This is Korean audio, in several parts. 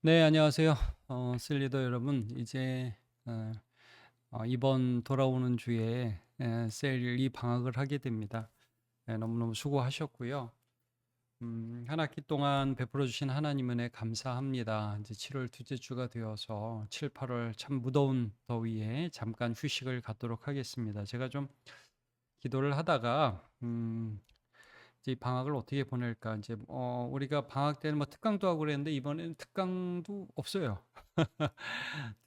네, 안녕하세요. 셀리더 여러분. 이제 이번 돌아오는 주에 셀이 방학을 하게 됩니다. 너무너무 수고하셨고요. 한 학기 동안 베풀어 주신 하나님 은혜 감사합니다. 이제 7월 둘째 주가 되어서 7, 8월 참 무더운 더위에 잠깐 휴식을 갖도록 하겠습니다. 제가 좀 기도를 하다가 이제 이 방학을 어떻게 보낼까? 이제 우리가 방학 때는 뭐 특강도 하고 그랬는데 이번에는 특강도 없어요.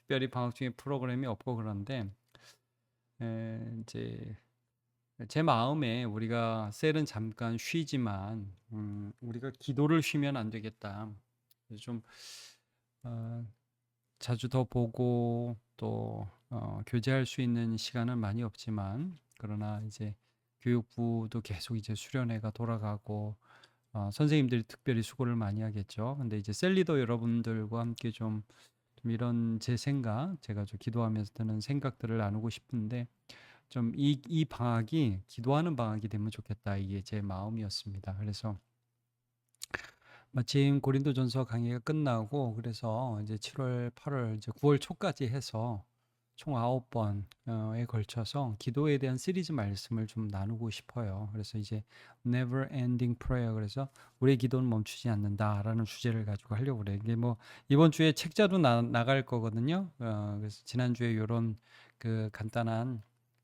특별히 방학 중에 프로그램이 없고 그런데 이제 제 마음에 우리가 셀은 잠깐 쉬지만 우리가 기도를 쉬면 안 되겠다. 그래서 좀 어, 자주 더 보고 또 교제할 수 있는 시간은 많이 없지만 그러나 이제 교육부도 계속 이제 수련회가 돌아가고 선생님들이 특별히 수고를 많이 하겠죠. 근데 이제 셀리더 여러분들과 함께 좀 이런 제 생각, 제가 좀 기도하면서 드는 생각들을 나누고 싶은데 좀 이 방학이 기도하는 방학이 되면 좋겠다. 이게 제 마음이었습니다. 그래서 마침 고린도전서 강의가 끝나고 그래서 이제 7월, 8월, 이제 9월 초까지 해서 총 9번에 걸쳐서 기도에 대한 시리즈 말씀을 좀 나누고 싶어요. 그래서 이제 Never Ending Prayer, 그래서 우리의 기도는 멈추지 않는다라는 주제를 가지고 하려고 그래요. 이게 뭐 이번 주에 책자도 나갈 거거든요. 그래서 지난주에 요런 그 간단한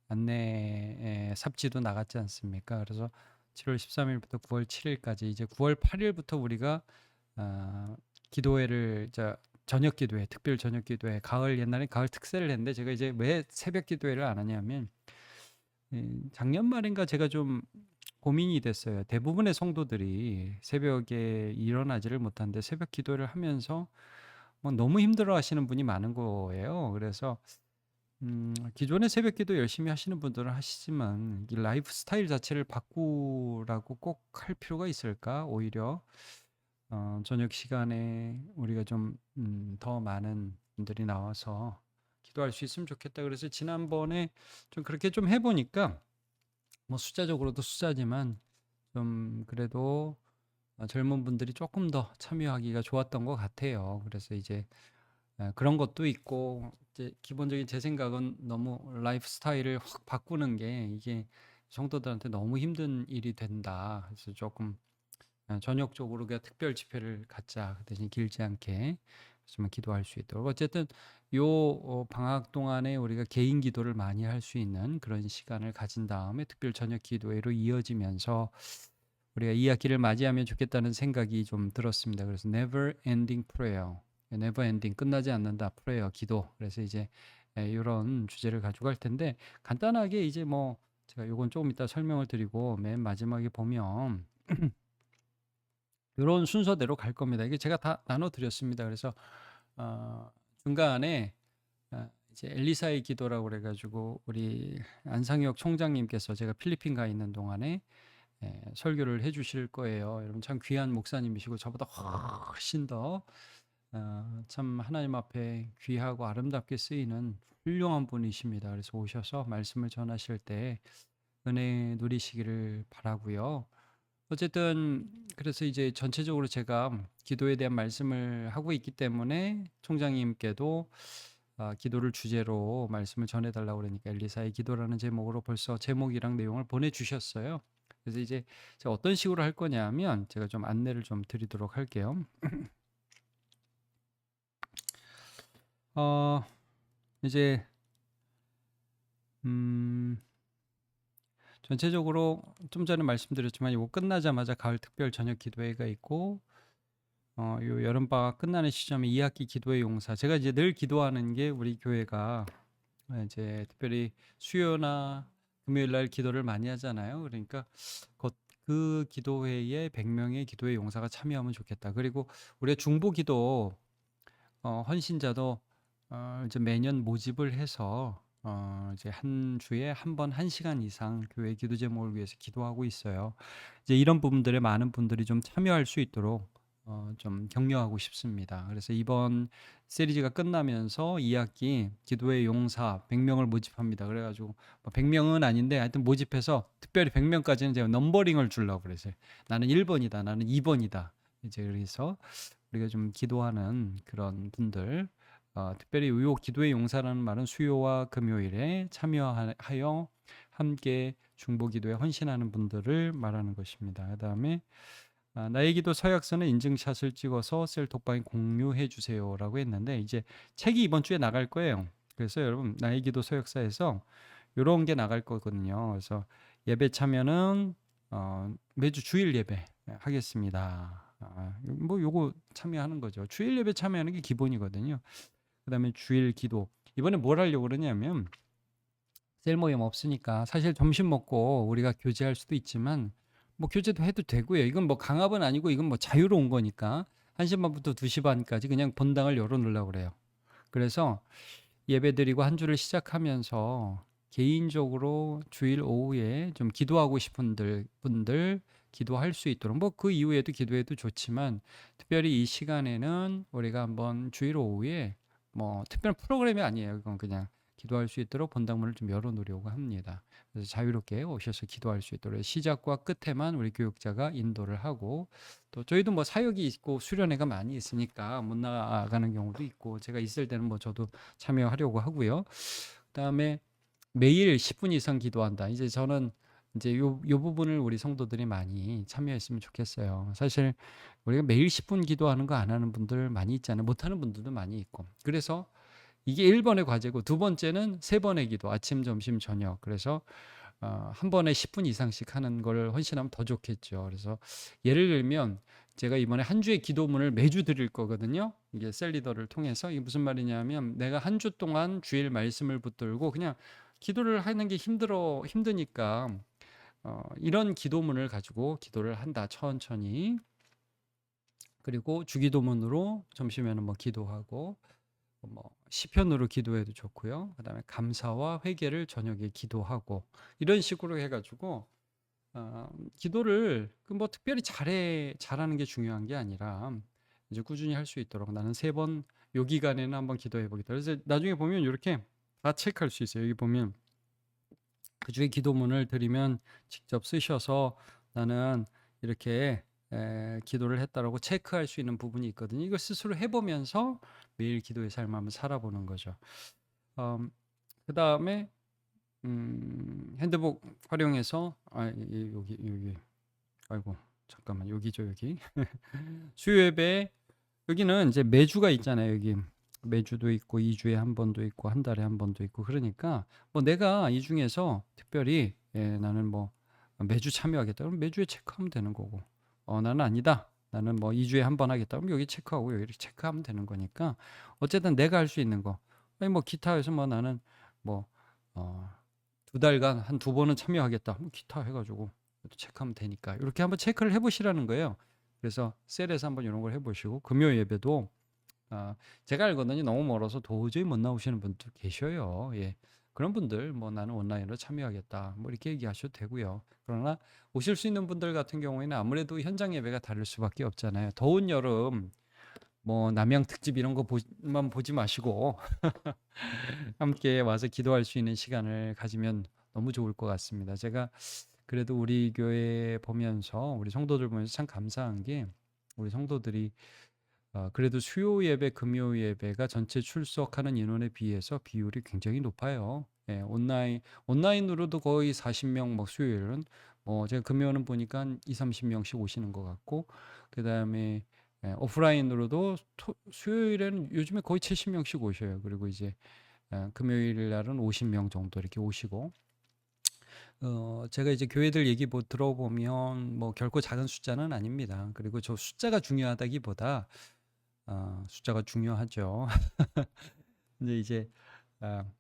안내 삽지도 나갔지 않습니까? 그래서 7월 13일부터 9월 7일까지 이제 9월 8일부터 우리가 아, 기도회를 저녁 기도회, 특별 저녁 기도회, 가을 옛날에 가을 특세를 했는데 제가 이제 왜 새벽 기도회를 안 하냐면 작년 말인가 제가 좀 고민이 됐어요. 대부분의 성도들이 새벽에 일어나지를 못하는데 새벽 기도를 하면서 뭐 너무 힘들어 하시는 분이 많은 거예요. 그래서 기존의 새벽 기도 열심히 하시는 분들은 하시지만 이 라이프 스타일 자체를 바꾸라고 꼭 할 필요가 있을까? 오히려 저녁 시간에 우리가 좀 더 많은 분들이 나와서 기도할 수 있으면 좋겠다. 그래서 지난번에 좀 그렇게 좀 해보니까 뭐 숫자적으로도 숫자지만 좀 그래도 젊은 분들이 조금 더 참여하기가 좋았던 것 같아요. 그래서 이제 그런 것도 있고 이제 기본적인 제 생각은 너무 라이프 스타일을 확 바꾸는 게 이게 성도들한테 너무 힘든 일이 된다. 그래서 조금 저녁적으로 그냥 특별 집회를 갖자. 그 대신 길지 않게 좀 기도할 수 있도록. 어쨌든 요 방학 동안에 우리가 개인 기도를 많이 할 수 있는 그런 시간을 가진 다음에 특별 저녁 기도회로 이어지면서 우리가 이 학기를 맞이하면 좋겠다는 생각이 좀 들었습니다. 그래서 never ending prayer. never ending, 끝나지 않는다. prayer, 기도. 그래서 이제 이런 주제를 가지고 갈 텐데 간단하게 이제 뭐 제가 요건 조금 이따 설명을 드리고 맨 마지막에 보면 요런 순서대로 갈 겁니다. 이게 제가 다 나눠 드렸습니다. 그래서 어 중간에 이제 엘리사의 기도라고 그래 가지고 우리 안상혁 총장님께서 제가 필리핀 가 있는 동안에 설교를 해 주실 거예요. 여러분 참 귀한 목사님이시고 저보다 훨씬 더 참 하나님 앞에 귀하고 아름답게 쓰이는 훌륭한 분이십니다. 그래서 오셔서 말씀을 전하실 때 은혜 누리시기를 바라고요. 어쨌든 그래서 이제 전체적으로 제가 기도에 대한 말씀을 하고 있기 때문에 총장님께도 기도를 주제로 말씀을 전해 달라고 그러니까 엘리사의 기도라는 제목으로 벌써 제목이랑 내용을 보내 주셨어요. 그래서 이제 제가 어떤 식으로 할 거냐면 제가 좀 안내를 좀 드리도록 할게요. 어 이제 음 전체적으로 좀 전에 말씀드렸지만 이거 끝나자마자 가을 특별 저녁 기도회가 있고 요 여름방학 끝나는 시점에 2학기 기도의 용사. 제가 이제 늘 기도하는 게 우리 교회가 이제 특별히 수요나 금요일 날 기도를 많이 하잖아요. 그러니까 그 기도회에 100명의 기도의 용사가 참여하면 좋겠다. 그리고 우리가 중보 기도 헌신자도 이제 매년 모집을 해서 이제 한 주에 한 번 1시간 이상 교회 기도 제목을 위해서 기도하고 있어요. 이제 이런 부분들에 많은 분들이 좀 참여할 수 있도록 좀 격려하고 싶습니다. 그래서 이번 시리즈가 끝나면서 2학기 기도의 용사 100명을 모집합니다. 그래가지고 뭐 100명은 아닌데 하여튼 모집해서 특별히 100명까지는 제가 넘버링을 주려고 그랬어요. 나는 1번이다, 나는 2번이다. 이제 그래서 우리가 좀 기도하는 그런 분들, 특별히 요 기도의 용사라는 말은 수요와 금요일에 참여하여 함께 중보기도에 헌신하는 분들을 말하는 것입니다. 그다음에 나의 기도 서약서는 인증샷을 찍어서 셀 톡방에 공유해 주세요라고 했는데 이제 책이 이번 주에 나갈 거예요. 그래서 여러분 나의 기도 서약서에서 요런 게 나갈 거거든요. 그래서 예배 참여는 매주 주일 예배 하겠습니다. 뭐 요거 참여하는 거죠. 주일 예배 참여하는 게 기본이거든요. 그다음에 주일 기도. 이번에 뭘 하려고 그러냐면 셀 모임 없으니까 사실 점심 먹고 우리가 교제할 수도 있지만 뭐 교제도 해도 되고요. 이건 뭐 강압은 아니고 이건 뭐 자유로운 거니까 1시 반부터 2시 반까지 그냥 본당을 열어 놓으려고 그래요. 그래서 예배드리고 한 주를 시작하면서 개인적으로 주일 오후에 좀 기도하고 싶은 분들 기도할 수 있도록 뭐 그 이후에도 기도해도 좋지만 특별히 이 시간에는 우리가 한번 주일 오후에 뭐 특별한 프로그램이 아니에요. 이건 그냥 기도할 수 있도록 본당문을 좀 열어놓으려고 합니다. 그래서 자유롭게 오셔서 기도할 수 있도록 시작과 끝에만 우리 교육자가 인도를 하고 또 저희도 뭐 사역이 있고 수련회가 많이 있으니까 못 나가는 경우도 있고 제가 있을 때는 뭐 저도 참여하려고 하고요. 그다음에 매일 10분 이상 기도한다. 이제 저는 이제 요 부분을 우리 성도들이 많이 참여했으면 좋겠어요. 사실 우리가 매일 10분 기도하는 거 안 하는 분들 많이 있잖아요. 못 하는 분들도 많이 있고. 그래서 이게 1번의 과제고 두 번째는 3번의 기도. 아침, 점심, 저녁. 그래서 한 번에 10분 이상씩 하는 걸 헌신하면 더 좋겠죠. 그래서 예를 들면 제가 이번에 한 주의 기도문을 매주 드릴 거거든요. 이게 셀리더를 통해서 이게 무슨 말이냐면 내가 한 주 동안 주일 말씀을 붙들고 그냥 기도를 하는 게 힘드니까 이런 기도문을 가지고 기도를 한다. 천천히. 그리고 주기도문으로 점심에는 뭐 기도하고 뭐 시편으로 기도해도 좋고요. 그다음에 감사와 회개를 저녁에 기도하고 이런 식으로 해가지고 기도를 그 뭐 특별히 잘하는 게 중요한 게 아니라 이제 꾸준히 할 수 있도록 나는 3번 요 기간에는 한번 기도해 보겠다. 그래서 나중에 보면 이렇게 다 체크할 수 있어요. 여기 보면 그 주에 기도문을 드리면 직접 쓰셔서 나는 이렇게 기도를 했다라고 체크할 수 있는 부분이 있거든요. 이걸 스스로 해보면서 매일 기도의 삶을 한번 살아보는 거죠. 그 다음에 핸드북 활용해서 여기 아이고 잠깐만 여기죠 여기 수요 예배 여기는 이제 매주가 있잖아요. 여기 매주도 있고 2주에 한 번도 있고 한 달에 한 번도 있고 그러니까 뭐 내가 이 중에서 특별히 나는 뭐 매주 참여하겠다 그럼 매주에 체크하면 되는 거고 나는 아니다 나는 뭐 2주에 한 번 하겠다 그럼 여기 체크하고 여기 체크하면 되는 거니까 어쨌든 내가 할 수 있는 거 아니 뭐 기타에서 뭐 나는 뭐 2달간 한 2번은 참여하겠다 그럼 기타 해가지고 체크하면 되니까 이렇게 한번 체크를 해보시라는 거예요. 그래서 셀에서 한번 이런 걸 해보시고 금요 예배도 제가 알거든요. 너무 멀어서 도저히 못 나오시는 분들 계셔요. 예. 그런 분들 뭐 나는 온라인으로 참여하겠다. 뭐 이렇게 얘기하셔도 되고요. 그러나 오실 수 있는 분들 같은 경우에는 아무래도 현장 예배가 다를 수밖에 없잖아요. 더운 여름 뭐 남양 특집 이런 거만 보지 마시고 함께 와서 기도할 수 있는 시간을 가지면 너무 좋을 것 같습니다. 제가 그래도 우리 교회 보면서 우리 성도들 보면서 참 감사한 게 우리 성도들이 그래도 수요 예배, 금요 예배가 전체 출석하는 인원에 비해서 비율이 굉장히 높아요. 예, 온라인으로도 거의 40명, 뭐 수요일은 뭐 제가 금요는 보니까 한 2, 30명씩 오시는 것 같고, 그 다음에 오프라인으로도 수요일에는 요즘에 거의 70명씩 오셔요. 그리고 이제 금요일 날은 50명 정도 이렇게 오시고, 제가 이제 교회들 얘기 뭐 들어보면 뭐 결코 작은 숫자는 아닙니다. 그리고 저 숫자가 중요하다기보다 숫자가 중요하죠. 근데 이제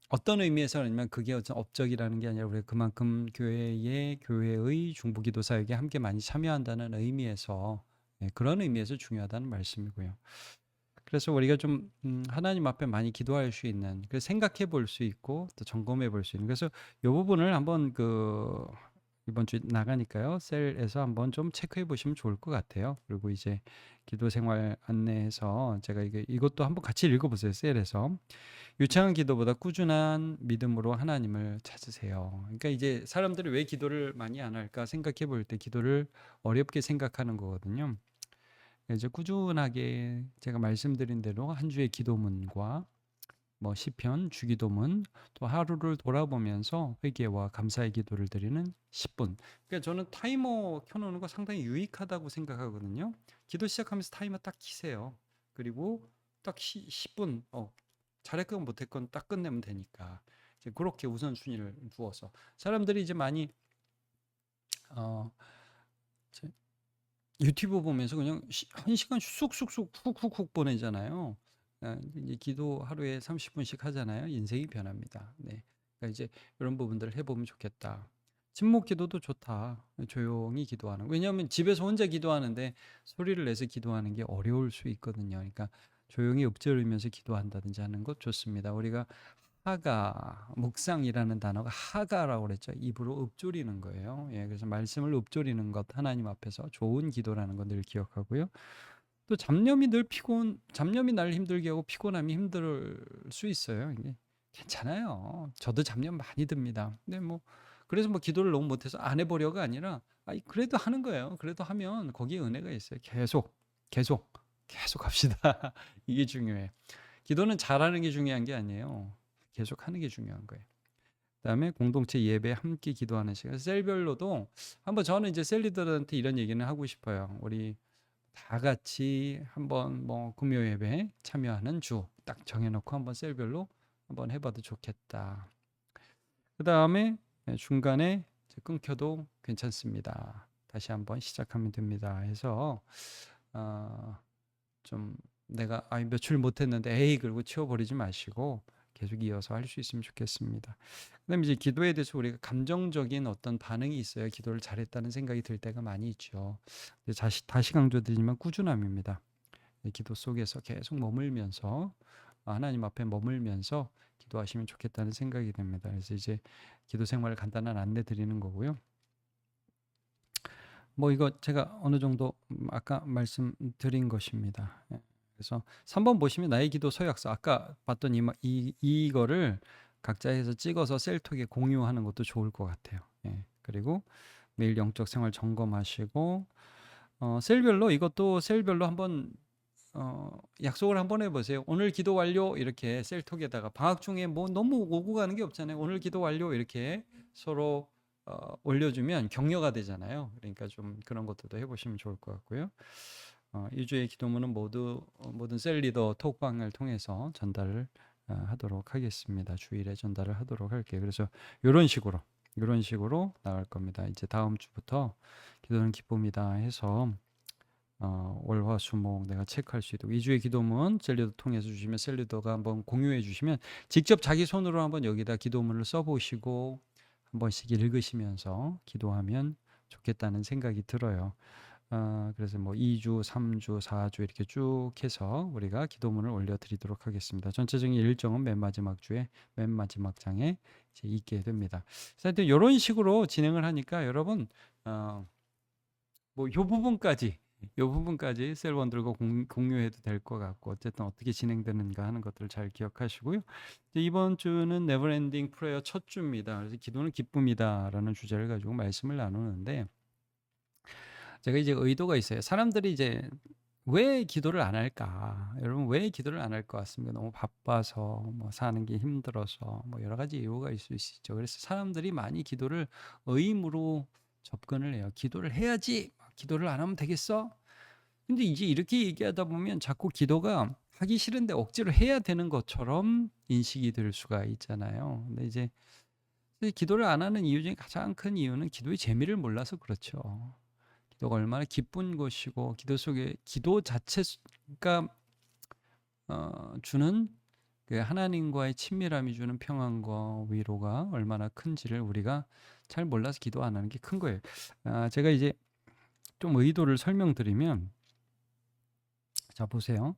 어떤 의미에서는 그게 어떤 업적이라는 게 아니라 우리가 그만큼 교회의 중보기도 사역에 함께 많이 참여한다는 의미에서 그런 의미에서 중요하다는 말씀이고요. 그래서 우리가 좀 하나님 앞에 많이 기도할 수 있는 그래서 생각해 볼 수 있고 또 점검해 볼 수 있는 그래서 이 부분을 한번 이번 주 나가니까요. 셀에서 한번 좀 체크해 보시면 좋을 것 같아요. 그리고 이제 기도 생활 안내해서 제가 이것도 한번 같이 읽어 보세요. 셀에서. 유창한 기도보다 꾸준한 믿음으로 하나님을 찾으세요. 그러니까 이제 사람들이 왜 기도를 많이 안 할까 생각해 볼 때 기도를 어렵게 생각하는 거거든요. 이제 꾸준하게 제가 말씀드린 대로 한 주의 기도문과 뭐 시편, 주기도문, 또 하루를 돌아보면서 회개와 감사의 기도를 드리는 10분. 그러니까 저는 타이머 켜놓는 거 상당히 유익하다고 생각하거든요. 기도 시작하면서 타이머 딱 키세요. 그리고 딱 10분, 잘했건 못했건 딱 끝내면 되니까. 이제 그렇게 우선순위를 두어서 사람들이 이제 많이 어, 제- 유튜브 보면서 그냥 한 시간 쑥쑥쑥 훅훅훅 보내잖아요. 이제 기도 하루에 30분씩 하잖아요. 인생이 변합니다. 네. 그러니까 이제 이런 부분들을 해보면 좋겠다. 침묵 기도도 좋다. 조용히 기도하는. 왜냐하면 집에서 혼자 기도하는데 소리를 내서 기도하는 게 어려울 수 있거든요. 그러니까 조용히 읊조리면서 기도한다든지 하는 것 좋습니다. 우리가 하가, 묵상이라는 단어가 하가라고 그랬죠. 입으로 읊조리는 거예요. 예, 그래서 말씀을 읊조리는 것, 하나님 앞에서 좋은 기도라는 거 늘 기억하고요. 또 잡념이 날 힘들게 하고 피곤함이 힘들 수 있어요. 이게 괜찮아요. 저도 잡념 많이 듭니다. 근데 뭐 그래서 뭐 기도를 너무 못해서 안 해보려가 아니라 그래도 하는 거예요. 그래도 하면 거기에 은혜가 있어요. 계속 합시다. 이게 중요해. 기도는 잘하는 게 중요한 게 아니에요. 계속 하는 게 중요한 거예요. 그다음에 공동체 예배 함께 기도하는 시간. 셀별로도 한번 저는 이제 셀 리더들한테 이런 얘기는 하고 싶어요. 우리 다 같이 한번 뭐 금요 예배 참여하는 주 딱 정해놓고 한번 셀별로 한번 해봐도 좋겠다. 그다음에 중간에 끊겨도 괜찮습니다. 다시 한번 시작하면 됩니다. 해서 좀 내가 며칠 못했는데 에이 그리고 치워버리지 마시고 계속 이어서 할 수 있으면 좋겠습니다. 그다음에 이제 기도에 대해서 우리가 감정적인 어떤 반응이 있어야 기도를 잘했다는 생각이 들 때가 많이 있죠. 다시 강조드리지만 꾸준함입니다. 기도 속에서 계속 머물면서 하나님 앞에 머물면서 기도하시면 좋겠다는 생각이 듭니다. 그래서 이제 기도 생활 간단한 안내 드리는 거고요. 뭐 이거 제가 어느 정도 아까 말씀드린 것입니다. 예. 그래서 3번 보시면 나의 기도 서약서 아까 봤던 이거를 각자 해서 찍어서 셀톡에 공유하는 것도 좋을 것 같아요. 예. 그리고 매일 영적 생활 점검하시고 셀별로 이것도 셀별로 한번 약속을 한번 해보세요. 오늘 기도 완료 이렇게 셀톡에다가 방학 중에 뭐 너무 오고 가는 게 없잖아요. 오늘 기도 완료 이렇게 서로 올려주면 격려가 되잖아요. 그러니까 좀 그런 것들도 해보시면 좋을 것 같고요. 2주의 기도문은 모든 셀 리더 톡방을 통해서 전달을 하도록 하겠습니다. 주일에 전달을 하도록 할게요. 그래서 이런 식으로 나갈 겁니다. 이제 다음 주부터 기도는 기쁨이다 해서 월화수목 내가 체크할 수 있도록 2주의 기도문 셀리더 통해서 주시면 셀리더가 한번 공유해 주시면 직접 자기 손으로 한번 여기다 기도문을 써보시고 한 번씩 읽으시면서 기도하면 좋겠다는 생각이 들어요. 그래서 뭐 2주, 3주, 4주 이렇게 쭉 해서 우리가 기도문을 올려드리도록 하겠습니다. 전체적인 일정은 맨 마지막 주에 맨 마지막 장에 이제 있게 됩니다. 하여튼 이런 식으로 진행을 하니까 여러분 요 부분까지 셀원들과 공유해도 될 것 같고 어쨌든 어떻게 진행되는가 하는 것들을 잘 기억하시고요. 이번 주는 네버엔딩 프레이어 첫 주입니다. 그래서 기도는 기쁨이다라는 주제를 가지고 말씀을 나누는데 제가 이제 의도가 있어요. 사람들이 이제 왜 기도를 안 할까? 여러분 왜 기도를 안 할 것 같습니다. 너무 바빠서 뭐 사는 게 힘들어서 뭐 여러 가지 이유가 있을 수 있죠. 그래서 사람들이 많이 기도를 의무로 접근을 해요. 기도를 해야지. 기도를 안 하면 되겠어? 근데 이제 이렇게 얘기하다 보면 자꾸 기도가 하기 싫은데 억지로 해야 되는 것처럼 인식이 될 수가 있잖아요. 근데 이제 기도를 안 하는 이유 중에 가장 큰 이유는 기도의 재미를 몰라서 그렇죠. 기도가 얼마나 기쁜 것이고 기도 속에 기도 자체가 주는 그 하나님과의 친밀함이 주는 평안과 위로가 얼마나 큰지를 우리가 잘 몰라서 기도 안 하는 게 큰 거예요. 제가 이제 좀 의도를 설명드리면 자 보세요.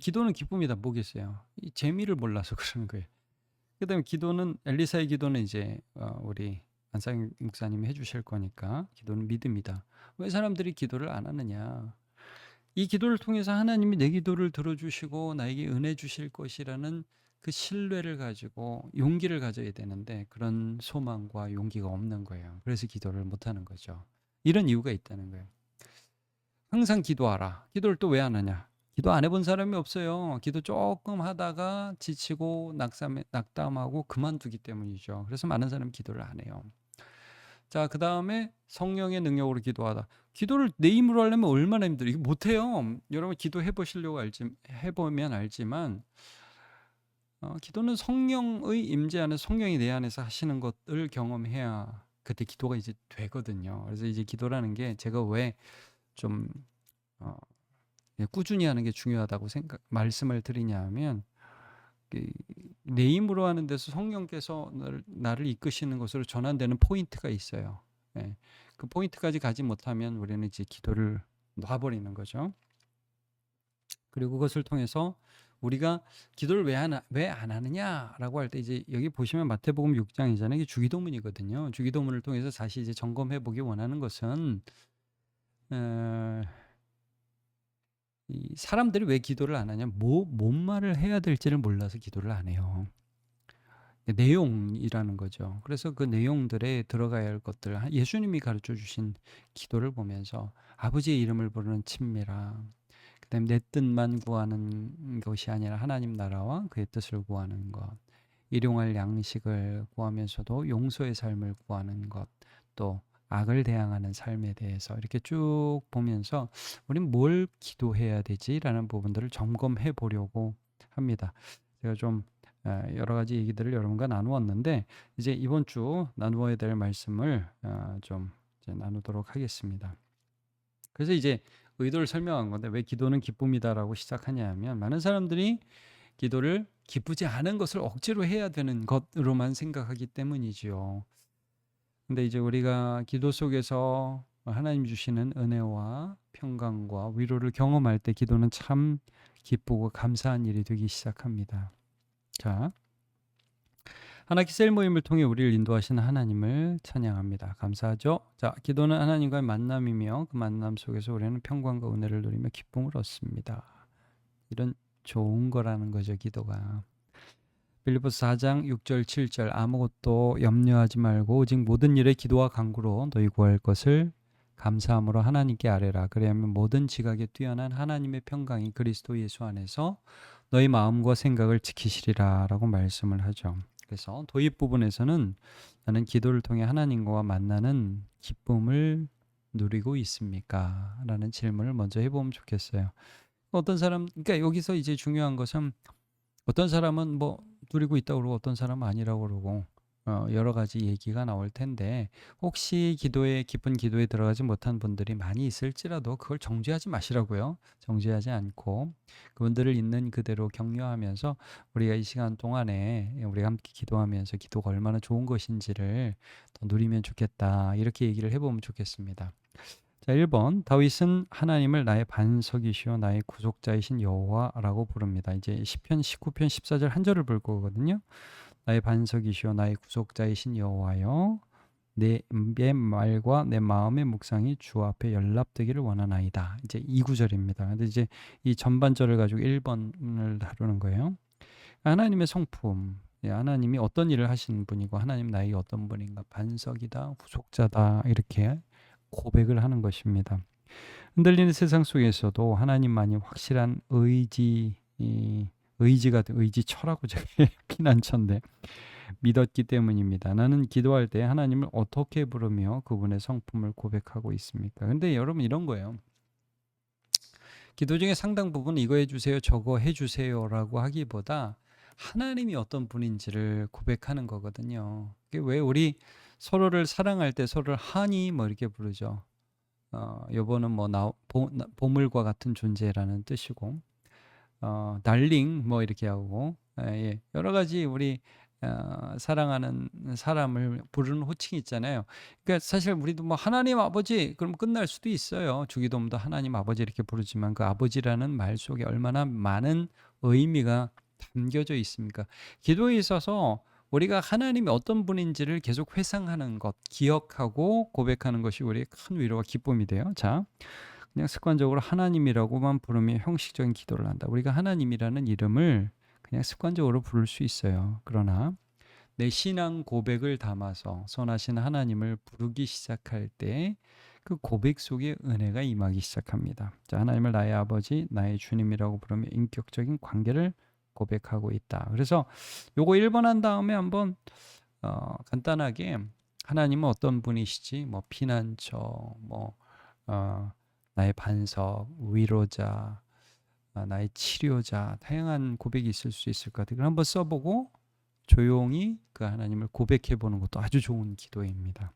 기도는 기쁨이다 뭐겠어요. 이 재미를 몰라서 그러는 거예요. 그다음에 기도는 엘리사의 기도는 이제 우리 안상 목사님이 해주실 거니까 기도는 믿음이다. 왜 사람들이 기도를 안 하느냐? 이 기도를 통해서 하나님이 내 기도를 들어주시고 나에게 은혜 주실 것이라는 그 신뢰를 가지고 용기를 가져야 되는데 그런 소망과 용기가 없는 거예요. 그래서 기도를 못 하는 거죠. 이런 이유가 있다는 거예요. 항상 기도하라. 기도를 또 왜 안 하냐? 기도 안 해본 사람이 없어요. 기도 조금 하다가 지치고 낙담하고 그만두기 때문이죠. 그래서 많은 사람이 기도를 안 해요. 자, 그 다음에 성령의 능력으로 기도하다. 기도를 내 힘으로 하려면 얼마나 힘들어. 이거 못해요. 여러분 기도해 보시려고 해보면 알지만 기도는 성령의 임재 안에서 성령이 내 안에서 하시는 것을 경험해야 그때 기도가 이제 되거든요. 그래서 이제 기도라는 게 제가 왜좀 꾸준히 하는 게 중요하다고 말씀을 드리냐면 내 힘으로 하는 데서 성령께서 나를 이끄시는 것으로 전환되는 포인트가 있어요. 예. 그 포인트까지 가지 못하면 우리는 이제 기도를 놔버리는 거죠. 그리고 그것을 통해서 우리가 기도를 왜 안 하느냐라고 할 때 이제 여기 보시면 마태복음 6장이잖아요. 이게 주기도문이거든요. 주기도문을 통해서 다시 이제 점검해 보기 원하는 것은 이 사람들이 왜 기도를 안 하냐? 뭔 말을 해야 될지를 몰라서 기도를 안 해요. 내용이라는 거죠. 그래서 그 내용들에 들어가야 할 것들, 예수님이 가르쳐 주신 기도를 보면서 아버지의 이름을 부르는 친밀함, 그다음에 내 뜻만 구하는 것이 아니라 하나님 나라와 그의 뜻을 구하는 것, 일용할 양식을 구하면서도 용서의 삶을 구하는 것, 또 악을 대항하는 삶에 대해서 이렇게 쭉 보면서 우린 뭘 기도해야 되지라는 부분들을 점검해 보려고 합니다. 제가 좀 여러 가지 얘기들을 여러분과 나누었는데 이제 이번 주 나누어야 될 말씀을 좀 이제 나누도록 하겠습니다. 그래서 이제 의도를 설명한 건데 왜 기도는 기쁨이다라고 시작하냐 하면 많은 사람들이 기도를 기쁘지 않은 것을 억지로 해야 되는 것으로만 생각하기 때문이지요. 근데 이제 우리가 기도 속에서 하나님 주시는 은혜와 평강과 위로를 경험할 때 기도는 참 기쁘고 감사한 일이 되기 시작합니다. 자, 하나님 셀 모임을 통해 우리를 인도하시는 하나님을 찬양합니다. 감사하죠. 자, 기도는 하나님과의 만남이며 그 만남 속에서 우리는 평강과 은혜를 누리며 기쁨을 얻습니다. 이런 좋은 거라는 거죠, 기도가. 빌립보서 4장 6절 7절 아무것도 염려하지 말고 오직 모든 일에 기도와 간구로 너희 구할 것을 감사함으로 하나님께 아뢰라. 그리하면 모든 지각에 뛰어난 하나님의 평강이 그리스도 예수 안에서 너희 마음과 생각을 지키시리라 라고 말씀을 하죠. 그래서 도입 부분에서는 나는 기도를 통해 하나님과 만나는 기쁨을 누리고 있습니까? 라는 질문을 먼저 해보면 좋겠어요. 어떤 사람, 그러니까 여기서 이제 중요한 것은 어떤 사람은 뭐 누리고 있다고 그러고 어떤 사람은 아니라고 그러고 여러 가지 얘기가 나올 텐데 혹시 깊은 기도에 들어가지 못한 분들이 많이 있을지라도 그걸 정죄하지 마시라고요. 정죄하지 않고 그분들을 있는 그대로 격려하면서 우리가 이 시간 동안에 우리가 함께 기도하면서 기도가 얼마나 좋은 것인지를 더 누리면 좋겠다. 이렇게 얘기를 해보면 좋겠습니다. 자, 1번 다윗은 하나님을 나의 반석이시오 나의 구속자이신 여호와라고 부릅니다. 이제 시편 19편 14절 한 절을 볼 거거든요. 나의 반석이시오 나의 구속자이신 여호와여 내 말과 내 마음의 묵상이 주 앞에 연락되기를 원하나이다. 이제 2구절입니다. 근데 이제 이 전반절을 가지고 1번을 다루는 거예요. 하나님의 성품, 하나님이 어떤 일을 하시는 분이고 하나님 나에게 어떤 분인가 반석이다, 구속자다 이렇게 고백을 하는 것입니다. 흔들리는 세상 속에서도 하나님만이 확실한 의지처라고 제가 피난처인데 믿었기 때문입니다. 나는 기도할 때 하나님을 어떻게 부르며 그분의 성품을 고백하고 있습니까? 근데 여러분 이런 거예요. 기도 중에 상당 부분 이거 해주세요, 저거 해주세요라고 하기보다 하나님이 어떤 분인지를 고백하는 거거든요. 왜 우리 서로를 사랑할 때 서로를 하니 뭐 이렇게 부르죠. 여보는 뭐 보물과 같은 존재라는 뜻이고 달링 뭐 이렇게 하고 예, 여러 가지 우리 사랑하는 사람을 부르는 호칭이 있잖아요. 그러니까 사실 우리도 뭐 하나님 아버지 그럼 끝날 수도 있어요. 주기도문도 하나님 아버지 이렇게 부르지만 그 아버지라는 말 속에 얼마나 많은 의미가 담겨져 있습니까? 기도에 있어서 우리가 하나님이 어떤 분인지를 계속 회상하는 것, 기억하고 고백하는 것이 우리의 큰 위로와 기쁨이 돼요. 자, 그냥 습관적으로 하나님이라고만 부르며 형식적인 기도를 한다. 우리가 하나님이라는 이름을 그냥 습관적으로 부를 수 있어요. 그러나 내 신앙 고백을 담아서 선하신 하나님을 부르기 시작할 때 그 고백 속에 은혜가 임하기 시작합니다. 자, 하나님을 나의 아버지, 나의 주님이라고 부르며 인격적인 관계를 고백하고 있다. 그래서 요거 1번 한 다음에 한번 간단하게 하나님은 어떤 분이시지? 뭐 피난처, 뭐 나의 반석, 위로자, 나의 치료자, 다양한 고백이 있을 수 있을 것 같아요. 그걸 한번 써보고 조용히 그 하나님을 고백해 보는 것도 아주 좋은 기도입니다.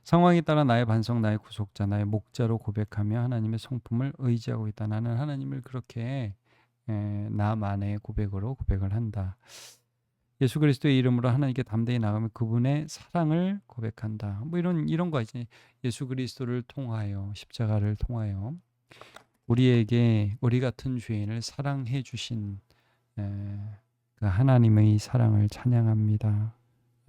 상황에 따라 나의 반석, 나의 구속자, 나의 목자로 고백하며 하나님의 성품을 의지하고 있다. 나는 하나님을 그렇게 나만의 고백으로 고백을 한다. 예수 그리스도의 이름으로 하나님께 담대히 나가며 그분의 사랑을 고백한다. 뭐 이런 거 이제 예수 그리스도를 통하여 십자가를 통하여 우리에게 우리 같은 죄인을 사랑해 주신 그 하나님의 사랑을 찬양합니다.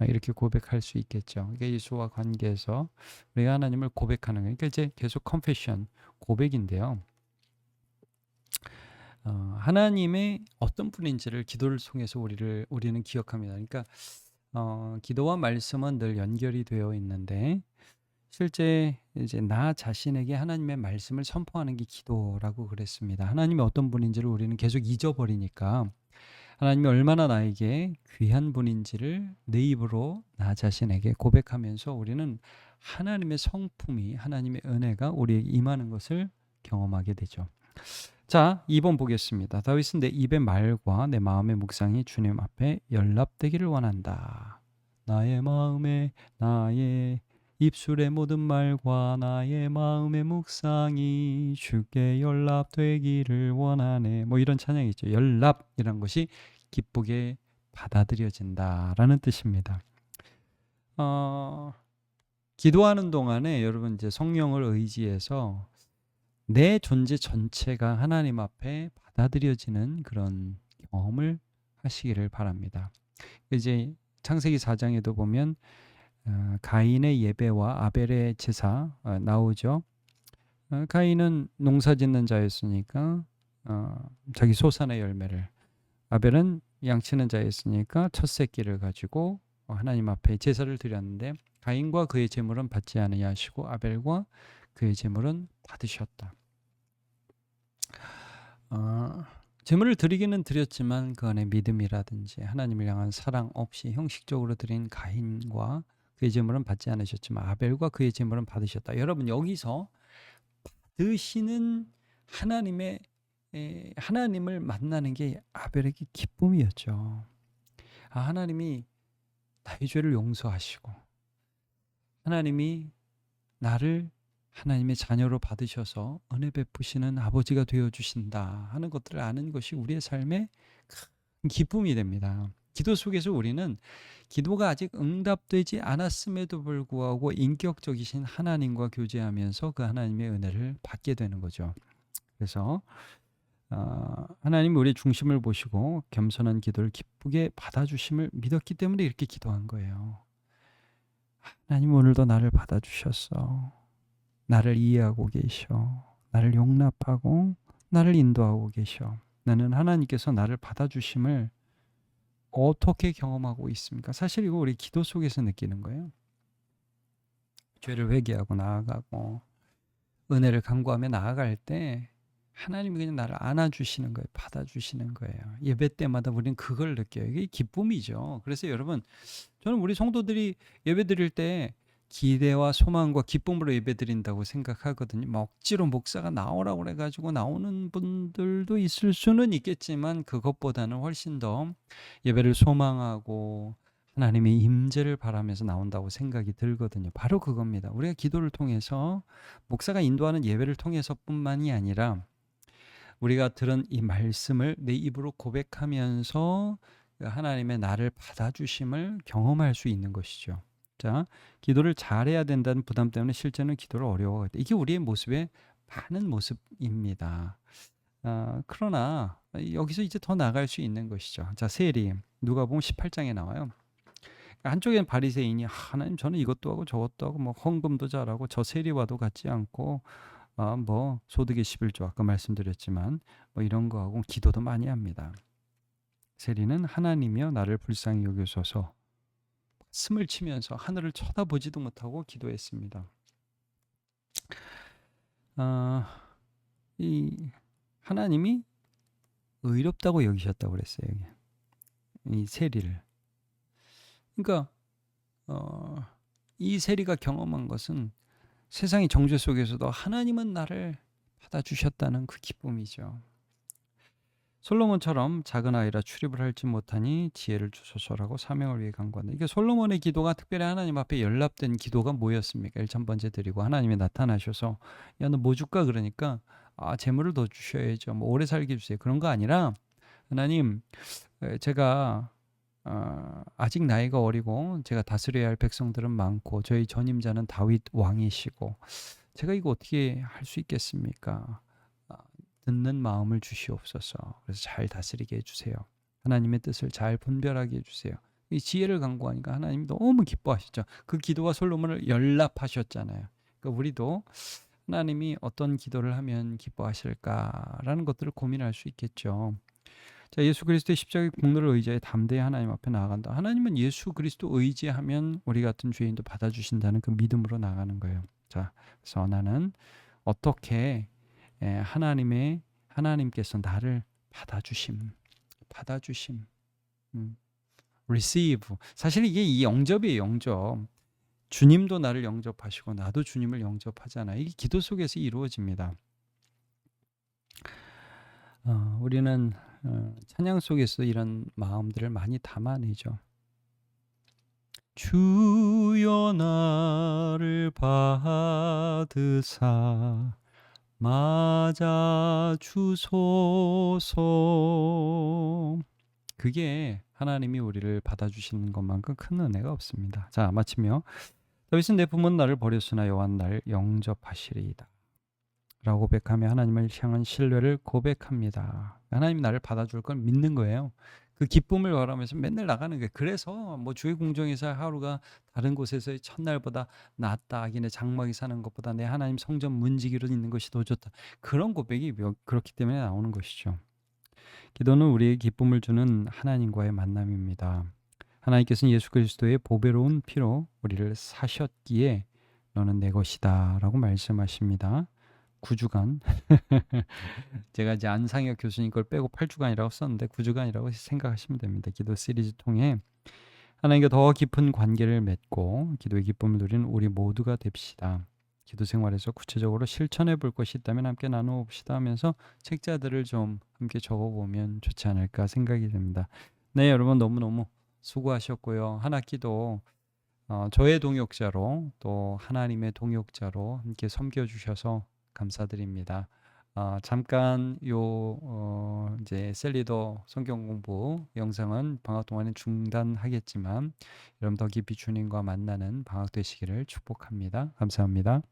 이렇게 고백할 수 있겠죠. 그러니까 예수와 관계에서 우리가 하나님을 고백하는 거예요. 그러니까 이제 계속 confession, 고백인데요. 하나님의 어떤 분인지를 기도를 통해서 우리는 기억합니다. 그러니까 기도와 말씀은 늘 연결이 되어 있는데 실제 이제 나 자신에게 하나님의 말씀을 선포하는 게 기도라고 그랬습니다. 하나님이 어떤 분인지를 우리는 계속 잊어버리니까 하나님이 얼마나 나에게 귀한 분인지를 내 입으로 나 자신에게 고백하면서 우리는 하나님의 성품이, 하나님의 은혜가 우리에게 임하는 것을 경험하게 되죠. 자, 2번 보겠습니다. 다윗은 내 입의 말과 내 마음의 묵상이 주님 앞에 연락되기를 원한다. 나의 마음에 나의 입술의 모든 말과 나의 마음의 묵상이 주께 연락되기를 원하네. 뭐 이런 찬양이 있죠. 연락이란 것이 기쁘게 받아들여진다라는 뜻입니다. 기도하는 동안에 여러분 이제 성령을 의지해서 내 존재 전체가 하나님 앞에 받아들여지는 그런 경험을 하시기를 바랍니다. 이제 창세기 4장에도 보면 가인의 예배와 아벨의 제사 나오죠. 가인은 농사짓는 자였으니까 자기 소산의 열매를, 아벨은 양치는 자였으니까 첫 새끼를 가지고 하나님 앞에 제사를 드렸는데 가인과 그의 제물은 받지 아니하시고 아벨과 그의 제물은 받으셨다. 제물을 드리기는 드렸지만 그 안에 믿음이라든지 하나님을 향한 사랑 없이 형식적으로 드린 가인과 그의 제물은 받지 않으셨지만 아벨과 그의 제물은 받으셨다. 여러분 여기서 받으시는 하나님을 만나는 게 아벨에게 기쁨이었죠. 하나님이 나의 죄를 용서하시고 하나님이 나를 하나님의 자녀로 받으셔서 은혜 베푸시는 아버지가 되어주신다 하는 것들을 아는 것이 우리의 삶의 큰 기쁨이 됩니다. 기도 속에서 우리는 기도가 아직 응답되지 않았음에도 불구하고 인격적이신 하나님과 교제하면서 그 하나님의 은혜를 받게 되는 거죠. 그래서 하나님 우리의 중심을 보시고 겸손한 기도를 기쁘게 받아주심을 믿었기 때문에 이렇게 기도한 거예요. 하나님 오늘도 나를 받아주셨어. 나를 이해하고 계셔. 나를 용납하고 나를 인도하고 계셔. 나는 하나님께서 나를 받아주심을 어떻게 경험하고 있습니까? 사실 이거 우리 기도 속에서 느끼는 거예요. 죄를 회개하고 나아가고 은혜를 간구하며 나아갈 때 하나님이 그냥 나를 안아주시는 거예요. 받아주시는 거예요. 예배 때마다 우리는 그걸 느껴요. 이게 기쁨이죠. 그래서 여러분, 저는 우리 성도들이 예배 드릴 때 기대와 소망과 기쁨으로 예배드린다고 생각하거든요. 막 억지로 목사가 나오라고 그래가지고 나오는 분들도 있을 수는 있겠지만 그것보다는 훨씬 더 예배를 소망하고 하나님의 임재를 바라면서 나온다고 생각이 들거든요. 바로 그겁니다. 우리가 기도를 통해서 목사가 인도하는 예배를 통해서뿐만이 아니라 우리가 들은 이 말씀을 내 입으로 고백하면서 하나님의 나를 받아주심을 경험할 수 있는 것이죠. 자, 기도를 잘해야 된다는 부담 때문에 실제는 기도를 어려워하다. 이게 우리의 모습의 많은 모습입니다. 그러나 여기서 이제 더 나아갈 수 있는 것이죠. 자, 세리 누가복음 18장에 나와요. 한쪽에는 바리새인이 하나님 저는 이것도 하고 저것도 하고 뭐 헌금도 잘하고 저 세리와도 같지 않고 뭐 소득의 11조 아까 말씀드렸지만 뭐 이런 거 하고 기도도 많이 합니다. 세리는 하나님이여 나를 불쌍히 여기소서 숨을 치면서 하늘을 쳐다보지도 못하고 기도했습니다. 아, 이 하나님이 의롭다고 여기셨다고 그랬어요. 여기. 이 세리를. 그러니까 이 세리가 경험한 것은 세상의 정죄 속에서도 하나님은 나를 받아주셨다는 그 기쁨이죠. 솔로몬처럼 작은 아이라 출입을 할지 못하니 지혜를 주소서라고 사명을 위해 간구한다. 이게 솔로몬의 기도가 특별히 하나님 앞에 연락된 기도가 뭐였습니까? 1,000번째 드리고 하나님이 나타나셔서 야, 너 뭐 줄까? 그러니까 재물을 더 주셔야죠. 뭐 오래 살게 주세요. 그런 거 아니라 하나님, 제가 아직 나이가 어리고 제가 다스려야 할 백성들은 많고 저희 전임자는 다윗 왕이시고 제가 이거 어떻게 할 수 있겠습니까? 아, 듣는 마음을 주시옵소서. 그래서 잘 다스리게 해주세요. 하나님의 뜻을 잘 분별하게 해주세요. 이 지혜를 강구하니까 하나님 너무 기뻐하시죠. 그 기도가 솔로몬을 연락하셨잖아요. 그러니까 우리도 하나님이 어떤 기도를 하면 기뻐하실까라는 것들을 고민할 수 있겠죠. 자, 예수 그리스도의 십자가의 공로를 의지해 담대히 하나님 앞에 나아간다. 하나님은 예수 그리스도 의지하면 우리 같은 죄인도 받아주신다는 그 믿음으로 나가는 거예요. 자, 그래서 나는 어떻게 하나님께서 나를 받아주심, receive. 사실 이게 이 영접이에요, 영접. 주님도 나를 영접하시고 나도 주님을 영접하잖아요. 이게 기도 속에서 이루어집니다. 우리는 찬양 속에서 이런 마음들을 많이 담아내죠. 주여 나를 받으사 맞아 주소서. 그게 하나님이 우리를 받아주시는 것만큼 큰 은혜가 없습니다. 자, 마치며 다윗은 내 부모는 나를 버렸으나 여호와는 나를 영접하시리이다 라고 고백하며 하나님을 향한 신뢰를 고백합니다. 하나님이 나를 받아줄 걸 믿는 거예요. 그 기쁨을 바라면서 맨날 나가는 거예요. 그래서 뭐 주의 궁정에서 하루가 다른 곳에서의 첫날보다 낫다. 하기는 장막에 사는 것보다 내 하나님 성전 문지기로 있는 것이 더 좋다. 그런 고백이 그렇기 때문에 나오는 것이죠. 기도는 우리에게 기쁨을 주는 하나님과의 만남입니다. 하나님께서는 예수 그리스도의 보배로운 피로 우리를 사셨기에 너는 내 것이다 라고 말씀하십니다. 9주간 제가 이제 안상혁 교수님 걸 빼고 8주간이라고 썼는데 9주간이라고 생각하시면 됩니다. 기도 시리즈 통해 하나님과 더 깊은 관계를 맺고 기도의 기쁨을 누리는 우리 모두가 됩시다. 기도 생활에서 구체적으로 실천해 볼 것이 있다면 함께 나누어 봅시다 하면서 책자들을 좀 함께 적어보면 좋지 않을까 생각이 됩니다. 네, 여러분 너무너무 수고하셨고요. 한 학기도 저의 동역자로 또 하나님의 동역자로 함께 섬겨주셔서 감사드립니다. 잠깐 이제 셀리더 성경 공부 영상은 방학 동안에 중단하겠지만 여러분 더 깊이 주님과 만나는 방학 되시기를 축복합니다. 감사합니다.